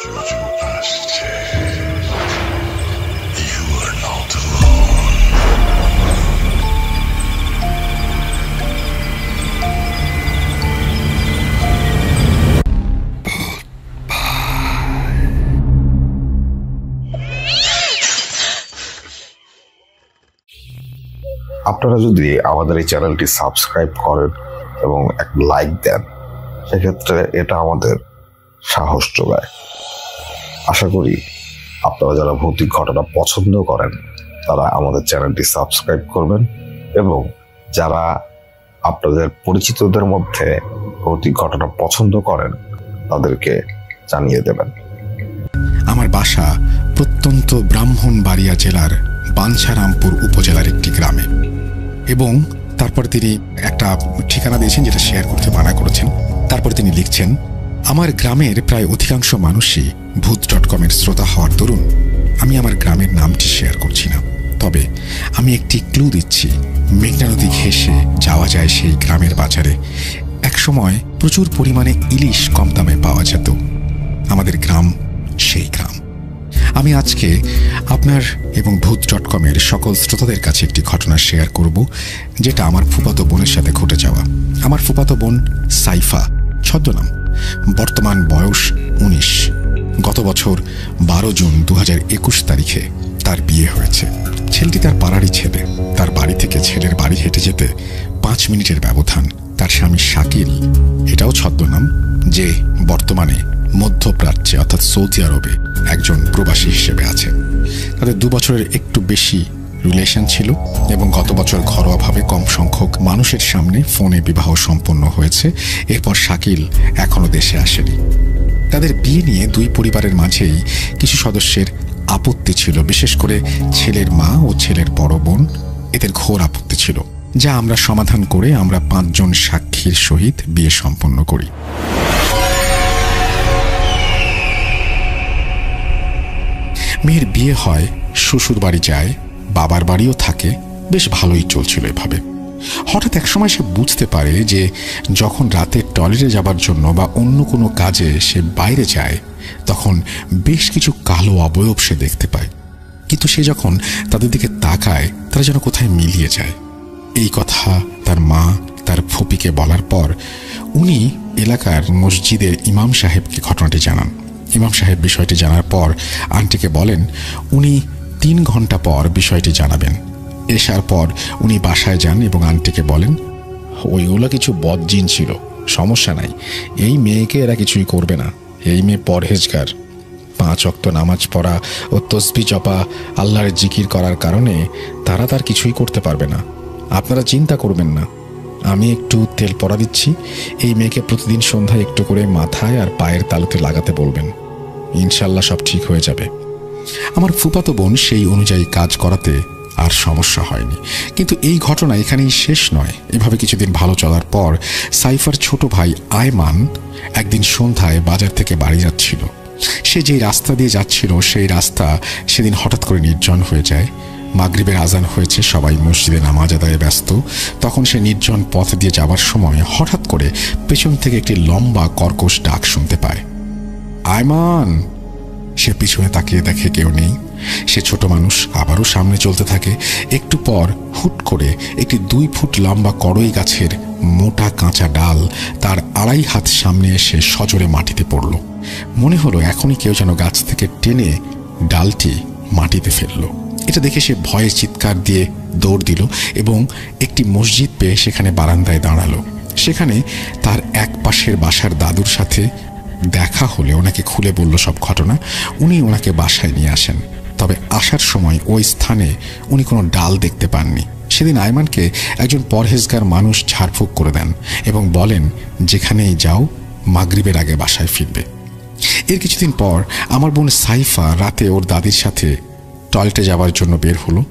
Juju Pastor, you are not alone. আপনারা যদি আমাদের এই চ্যানেলটি সাবস্ক্রাইব করেন এবং এক লাইক দেন, সেক্ষেত্রে এটা আমাদের সাহস যোগায়। আশা করি আপনারা যারা ভৌতিক ঘটনা পছন্দ করেন তারা আমাদের চ্যানেলটি সাবস্ক্রাইব করবেন এবং যারা আপনাদের পরিচিতদের মধ্যে ভৌতিক ঘটনা পছন্দ করেন তাদেরকে জানিয়ে দেবেন। আমার বাসা প্রত্যন্ত ব্রাহ্মণবাড়িয়া জেলার বাঞ্ছারামপুর উপজেলার একটি গ্রামে, এবং তারপর তিনি একটা ঠিকানা দিয়েছেন যেটা শেয়ার করতে মানা করেছেন। তারপর তিনি লিখছেন, আমার গ্রামের প্রায় অধিকাংশ মানুষই ভূত.com-এর শ্রোতা হওয়ার দরুন আমি আমার গ্রামের নামটি শেয়ার করছি না, তবে আমি একটি ক্লু দিচ্ছি। মেঘনা নদী ঘেঁষে যাওয়া যায় সেই গ্রামের বাজারে। একসময় প্রচুর পরিমাণে ইলিশ কম দামে পাওয়া যেত। আমাদের গ্রাম সেই গ্রাম। আমি আজকে আপনার এবং ভূত.com-এর সকল শ্রোতাদের কাছে একটি ঘটনা শেয়ার করব, যেটা আমার ফুফাতো বোনের সাথে ঘটে যাওয়া। আমার ফুফাতো বোন সাইফা, ছদ্মনাম, বর্তমান বয়স 19। গত বছর 12 জুন 2021 তারিখে তার বিয়ে হয়েছে। ছেলেটি তার পাড়ারই ছেলে। তার বাড়ি থেকে ছেলের বাড়ি হেঁটে যেতে 5 মিনিটের ব্যবধান। তার স্বামী শাকিল, এটাও ছদ্মনাম, যে বর্তমানে মধ্যপ্রাচ্যে অর্থাৎ সৌদি আরবে একজন প্রবাসী হিসেবে আছে। তাদের 2 বছরের একটু বেশি রিলেশন ছিল এবং গত বছর ঘরোয়াভাবে কম সংখ্যক মানুষের সামনে ফোনে বিবাহ সম্পন্ন হয়েছে। এরপর শাকিল এখনো দেশে আসেনি। তাদের বিয়ে নিয়ে দুই পরিবারের মাঝেই কিছু সদস্যের আপত্তি ছিল, বিশেষ করে ছেলের মা ও ছেলের বড় বোন। এদের ঘোর আপত্তি ছিল, যা আমরা সমাধান করে আমরা 5 জন সাক্ষীর সহিত বিয়ে সম্পন্ন করি। মেয়ের বিয়ে হয়, শ্বশুর বাড়ি যায়, বাবার বাড়িও থাকে। বেশ ভালোই চলছিল এভাবে। হঠাৎ একসময় সে বুঝতে পারে যে যখন রাতে টয়লেটে যাবার জন্য বা অন্য কোনো কাজে সে বাইরে যায়, তখন বেশ কিছু কালো অবয়ব সে দেখতে পায়। কিন্তু সে যখন তাদের দিকে তাকায়, তারা যেন কোথায় মিলিয়ে যায়। এই কথা তার মা তার ফুপিকে বলার পর উনি এলাকার মসজিদের ইমাম সাহেবকে ঘটনাটি জানান। ইমাম সাহেব বিষয়টি জানার পর আন্টিকে বলেন উনি 3 ঘন্টা পর বিষয়টি জানাবেন। এসার পর উনি বাসায় যান এবং আন্টিকে বলেন, ওইগুলো কিছু বদজিন ছিল, সমস্যা নাই, এই মেয়েকে এরা কিছুই করবে না। এই মেয়ে পরহেজগার, 5 ওয়াক্ত নামাজ পড়া ও তসবিহ জপা আল্লাহর জিকির করার কারণে তারা তার কিছুই করতে পারবে না। আপনারা চিন্তা করবেন না, আমি একটু তেল পরা দিচ্ছি। এই মেয়েকে প্রতিদিন সন্ধ্যায় একটু করে মাথায় আর পায়ের তালুতে লাগাতে বলবেন, ইনশাল্লাহ সব ঠিক হয়ে যাবে। আমার ফুফাতো বোন সেই অনুযায়ী কাজ করাতে আর সমস্যা হয়নি। কিন্তু এই ঘটনা এখানেই শেষ নয়। এভাবে কিছুদিন ভালো চলার পর সাইফার ছোট ভাই আয়মান একদিন সন্ধ্যায় বাজার থেকে বাড়ি যাচ্ছিল। সে যেই রাস্তা দিয়ে যাচ্ছিল সেই রাস্তা সেদিন হঠাৎ করে নির্জন হয়ে যায়। মাগরিবের আজান হয়েছে, সবাই মসজিদে নামাজ আদায়ে ব্যস্ত। তখন সে নির্জন পথ দিয়ে যাবার সময় হঠাৎ করে পেছন থেকে একটি লম্বা কর্কশ ডাক শুনতে পায়, আয়মান। সে পিছনে তাকিয়ে দেখে কেউ নেই। সে ছোট মানুষ, আবারও সামনে চলতে থাকে। একটু পর হুট করে একটি 2 ফুট লম্বা কড়ই গাছের মোটা কাঁচা ডাল তার 2.5 হাত সামনে এসে সজোরে মাটিতে পড়ল। মনে হলো এখনই কেউ যেন গাছ থেকে টেনে ডালটি মাটিতে ফেলল। এটা দেখে সে ভয়ে চিৎকার দিয়ে দৌড় দিল এবং একটি মসজিদ পেয়ে সেখানে বারান্দায় দাঁড়ালো। সেখানে তার এক পাশের বাসার দাদুর সাথে দেখা হলে ওনাকে খুলে বলল সব ঘটনা। উনি ওনাকে বাসায় নিয়ে আসেন, তবে আসার সময় ওই স্থানে উনি কোনো ডাল দেখতে পাননি। সেদিন আয়মানকে একজন পরহেজগার মানুষ ঝাড়ফুঁক করে দেন এবং বলেন যেখানেই যাও মাগরিবের আগে বাসায় ফিরবে। এর কিছুদিন পর আমার বোন সাইফা রাতে ওর দাদির সাথে টয়লেটে যাওয়ার জন্য বের হলো।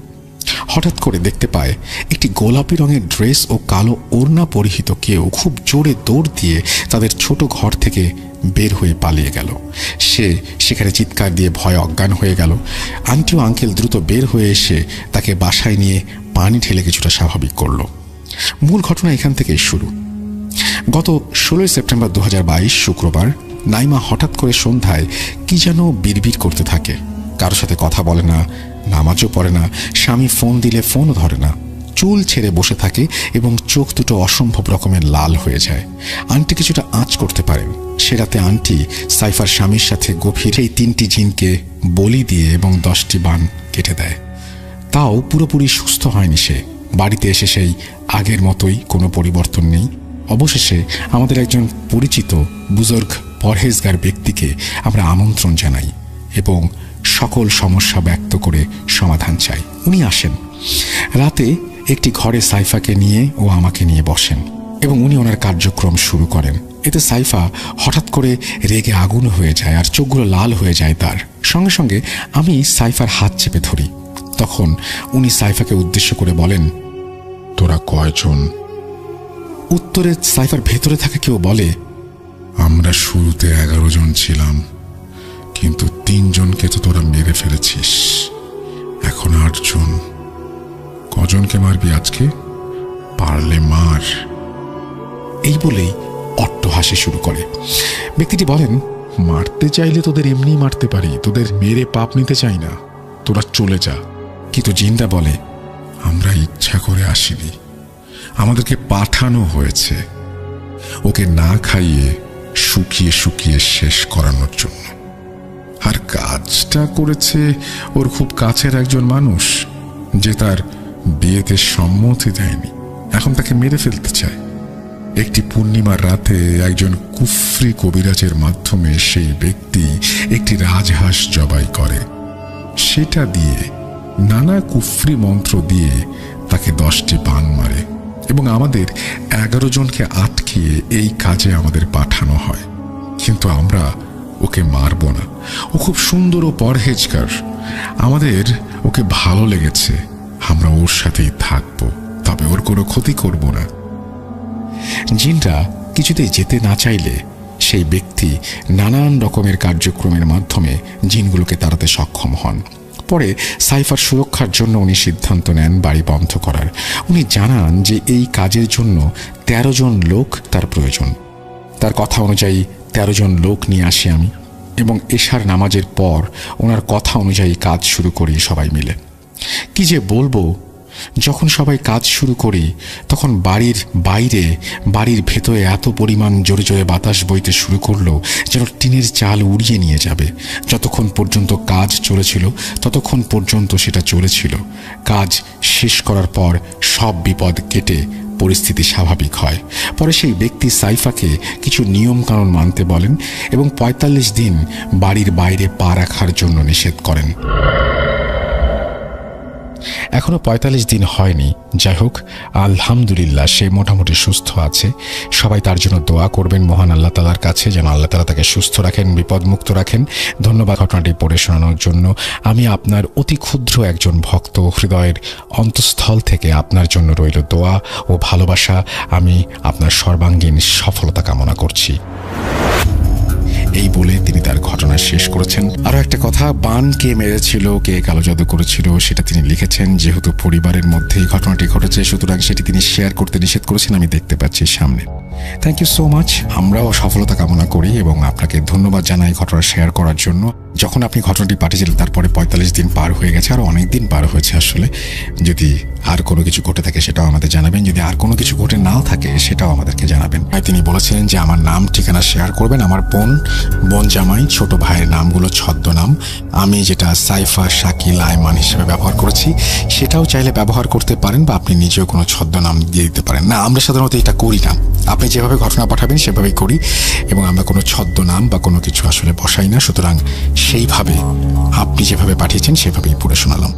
হঠাৎ করে দেখতে পায় একটি গোলাপি রঙের ড্রেস ও কালো ওড়না পরিহিত কেউ খুব জোরে দৌড় দিয়ে তাদের ছোট ঘর থেকে বের হয়ে পালিয়ে গেল। সে সেখানে চিৎকার দিয়ে ভয়ে অজ্ঞান হয়ে গেল। আন্টি ও আঙ্কেল দ্রুত বের হয়ে এসে তাকে বাসায় নিয়ে পানি ঢেলে কিছুটা স্বাভাবিক করল। মূল ঘটনা এখান থেকেই শুরু। গত 16 সেপ্টেম্বর 2022 শুক্রবার নাইমা হঠাৎ করে সন্ধ্যায় কি যেন বিড়বিড় করতে থাকে। কারোর সাথে কথা বলে না, নামাজও পড়ে না, স্বামী ফোন দিলে ফোনও ধরে না, চুল ছেড়ে বসে থাকে এবং চোখ দুটো অসম্ভব রকমের লাল হয়ে যায়। আন্টি কিছুটা আঁচ করতে পারেন। সে রাতে আন্টি সাইফার স্বামীর সাথে গভীর এই 3টি জিনকে বলি দিয়ে এবং 10টি বান কেটে দেয়। তাও পুরোপুরি সুস্থ হয়নি সে। বাড়িতে এসে সেই আগের মতোই, কোনো পরিবর্তন নেই। অবশেষে আমাদের একজন পরিচিত বুজুর্গ পরহেজগার ব্যক্তিকে আমরা আমন্ত্রণ জানাই এবং সকল সমস্যা ব্যক্ত করে সমাধান চাই। উনি আসেন। রাতে একটি ঘরে সাইফাকে নিয়ে ও আমাকে নিয়ে বসেন এবং উনি ওনার কার্যক্রম শুরু করেন। এতে সাইফা হঠাৎ করে রেগে আগুন হয়ে যায় আর চোখগুলো লাল হয়ে যায় তার। সঙ্গে সঙ্গে আমি সাইফার হাত চেপে ধরি। তখন উনি সাইফাকে উদ্দেশ্য করে বলেন, তোরা কয়জন? উত্তরে সাইফার ভেতরে থাকা কেউ বলে, আমরা শুরুতে 11 জন ছিলাম, কিন্তু 3 জনকে তো তোরা মেরে ফেলেছিস, এখন 8 জন। কজনকে মারবি আজকে? পারলে মার। এই বলেই অট্টহাসি শুরু করে। ব্যক্তিটি বলেন, মারতে চাইলে তোদের এমনি মারতে পারি, তোদের মেরে পাপ নিতে চাই না, তোরা চলে যা। কিন্তু জিনটা বলে, আমরা ইচ্ছা করে আসিনি, আমাদেরকে পাঠানো হয়েছে ওকে না খাইয়ে শুকিয়ে শুকিয়ে শেষ করানোর জন্য। আর কাজটা করেছে ওর খুব কাছের একজন মানুষ, যে তার বিয়েতে সম্মতি দেয়নি, এখন তাকে মেরে ফেলতে চায়। একটি পূর্ণিমার রাতে একজন কুফরি কবিরাজের মাধ্যমে সেই ব্যক্তি একটি রাজহাঁস জবাই করে। সেটা দিয়ে নানা কুফরি মন্ত্র দিয়ে তাকে 10টি বান মারে এবং আমাদের 11 জনকে আটকিয়ে এই কাজে আমাদের পাঠানো হয়। কিন্তু আমরা ওকে মারব না, ও খুব সুন্দর ও পরহেজগার, আমাদের ওকে ভালো লেগেছে, আমরা ওর সাথেই থাকবো, তবে ওর কোনো ক্ষতি করব না। জিনরা কিছুতেই যেতে না চাইলে সেই ব্যক্তি নানান রকমের কার্যক্রমের মাধ্যমে জিনগুলোকে তাড়াতে সক্ষম হন। পরে সাইফার সুরক্ষার জন্য উনি সিদ্ধান্ত নেন বাড়ি বন্ধ করার। উনি জানান যে এই কাজের জন্য 13 জন লোক তার প্রয়োজন। তার কথা অনুযায়ী 13 জন লোক নিয়ে আসি আমি এবং এশার নামাজের পর ওনার কথা অনুযায়ী কাজ শুরু করি সবাই মিলে। কি যে বলবো, যখন সবাই কাজ শুরু করি তখন বাড়ির বাইরে, বাড়ির ভেতরে এত পরিমাণ জোরে জোরে বাতাস বইতে শুরু করলো যেন টিনের চাল উড়িয়ে নিয়ে যাবে। যতক্ষণ পর্যন্ত কাজ চলেছিল ততক্ষণ পর্যন্ত সেটা চলেছিল। কাজ শেষ করার পর সব বিপদ কেটে পরিস্থিতি স্বাভাবিক হয়। পরে সেই ব্যক্তি সাইফাকে কিছু নিয়মকানুন মানতে বলেন এবং 45 দিন বাড়ির বাইরে পা রাখার জন্য নিষেধ করেন। এখনো 45 দিন হয়নি। যাই হোক, আলহামদুলিল্লাহ সে মোটামুটি সুস্থ আছে। সবাই তার জন্য দোয়া করবেন মহান আল্লাহ তাআলার কাছে, যেন আল্লাহ তাআলা তাকে সুস্থ রাখেন, বিপদমুক্ত রাখেন। ধন্যবাদ ঘটনাটি পড়ে শোনানোর জন্য। আমি আপনার অতি ক্ষুদ্র একজন ভক্ত, হৃদয়ের অন্তঃস্থল থেকে আপনার জন্য রইল দোয়া ও ভালোবাসা। আমি আপনার সর্বাঙ্গীন সফলতা কামনা করছি। এই বলে তিনি তার ঘটনা শেষ করেছেন। আরো একটা কথা, বান কে মেরেছিল, কে কালো জাদু করেছিল সেটা তিনি লিখেছেন। যেহেতু পরিবারের মধ্যে এই ঘটনাটি ঘটেছে, সুতরাং সেটি তিনি শেয়ার করতে নিষেধ করেছেন, আমি দেখতে পাচ্ছি সামনে। Thank you so much. আমরাও সফলতা কামনা করি এবং আপনাকে ধন্যবাদ জানাই ঘটনা শেয়ার করার জন্য। যখন আপনি ঘটনাটি পাঠিয়েছিলেন তারপরে 45 দিন পার হয়ে গেছে, আরও অনেক দিন পার হয়েছে আসলে। যদি আর কোনো কিছু ঘটে থাকে সেটাও আমাদের জানাবেন, যদি আর কোনো কিছু ঘটে নাও থাকে সেটাও আমাদেরকে জানাবেন। তিনি বলেছিলেন যে আমার নাম ঠিকানা শেয়ার করবেন। আমার বোন জামাই, ছোট ভাইয়ের নামগুলো ছদ্মনাম। আমি যেটা সাইফা, শাকিল, আয়মান হিসেবে ব্যবহার করেছি সেটাও চাইলে ব্যবহার করতে পারেন, বা আপনি নিজেও কোনো ছদ্মনাম দিয়ে দিতে পারেন। না, আমরা সাধারণত এটা করি না। আপনি যেভাবে ঘটনা পাঠাবেন সেভাবেই করি এবং আমরা কোনো ছদ্মনাম বা কোনো কিছু আসলে বসাই না। সুতরাং সেইভাবে আপনি যেভাবে পাঠিয়েছেন সেভাবেই পড়ে শোনালাম।